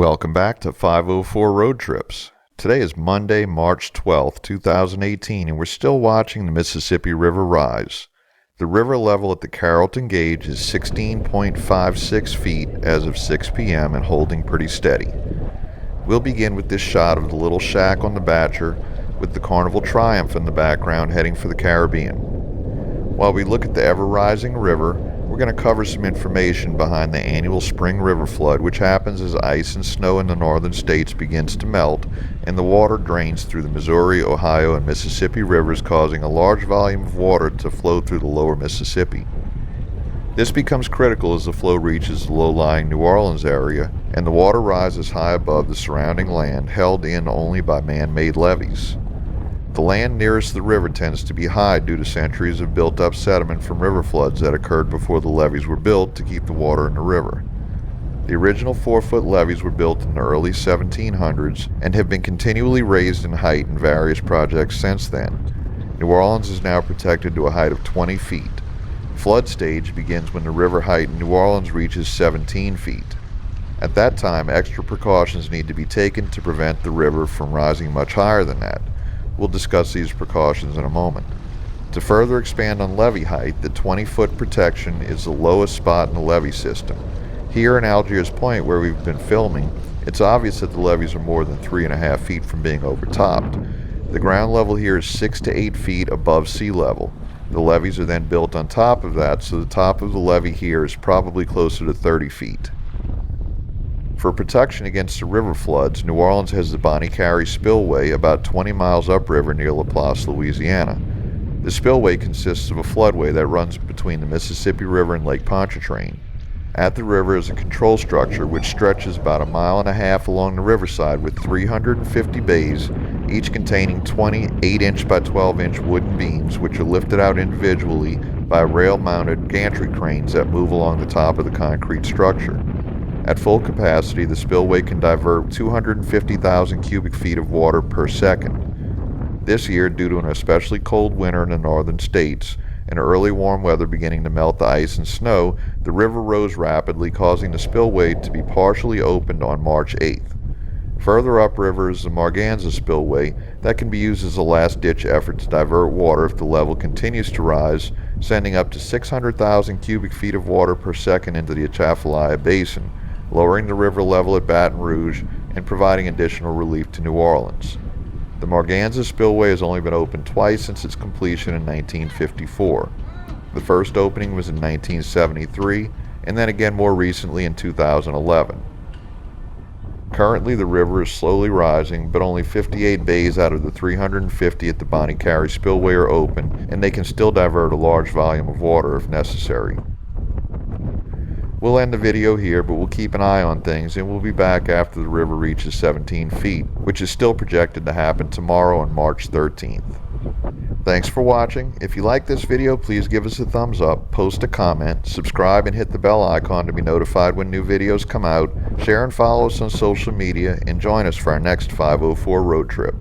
Welcome back to 504 Road Trips. Today is Monday, March 12th, 2018, and we're still watching the Mississippi River rise. The river level at the Carrollton gauge is 16.56 feet as of 6 p.m. and holding pretty steady. We'll begin with this shot of the little shack on the Batcher with the Carnival Triumph in the background heading for the Caribbean. While we look at the ever-rising river, we're going to cover some information behind the annual spring river flood, which happens as ice and snow in the northern states begins to melt and the water drains through the Missouri, Ohio, and Mississippi rivers, causing a large volume of water to flow through the lower Mississippi. This becomes critical as the flow reaches the low-lying New Orleans area and the water rises high above the surrounding land, held in only by man-made levees. The land nearest the river tends to be high due to centuries of built-up sediment from river floods that occurred before the levees were built to keep the water in the river. The original 4-foot levees were built in the early 1700s and have been continually raised in height in various projects since then. New Orleans is now protected to a height of 20 feet. Flood stage begins when the river height in New Orleans reaches 17 feet. At that time, extra precautions need to be taken to prevent the river from rising much higher than that. We'll discuss these precautions in a moment. To further expand on levee height, the 20-foot protection is the lowest spot in the levee system. Here in Algiers Point, where we've been filming, it's obvious that the levees are more than 3.5 feet from being overtopped. The ground level here is 6 to 8 feet above sea level. The levees are then built on top of that, so the top of the levee here is probably closer to 30 feet. For protection against the river floods, New Orleans has the Bonnet Carre Spillway about 20 miles upriver near Laplace, Louisiana. The spillway consists of a floodway that runs between the Mississippi River and Lake Pontchartrain. At the river is a control structure which stretches about 1.5 miles along the riverside with 350 bays, each containing 20 8-inch by 12-inch wooden beams which are lifted out individually by rail-mounted gantry cranes that move along the top of the concrete structure. At full capacity, the spillway can divert 250,000 cubic feet of water per second. This year, due to an especially cold winter in the northern states and early warm weather beginning to melt the ice and snow, the river rose rapidly, causing the spillway to be partially opened on March 8th. Further upriver is the Marganza Spillway that can be used as a last-ditch effort to divert water if the level continues to rise, sending up to 600,000 cubic feet of water per second into the Atchafalaya Basin, lowering the river level at Baton Rouge and providing additional relief to New Orleans. The Marganza Spillway has only been opened twice since its completion in 1954. The first opening was in 1973, and then again more recently in 2011. Currently, the river is slowly rising, but only 58 bays out of the 350 at the Bonnet Carre Spillway are open, and they can still divert a large volume of water if necessary. We'll end the video here, but we'll keep an eye on things, and we'll be back after the river reaches 17 feet, which is still projected to happen tomorrow on March 13th. Thanks for watching. If you like this video, please give us a thumbs up, post a comment, subscribe, and hit the bell icon to be notified when new videos come out. Share and follow us on social media, and join us for our next 504 road trip.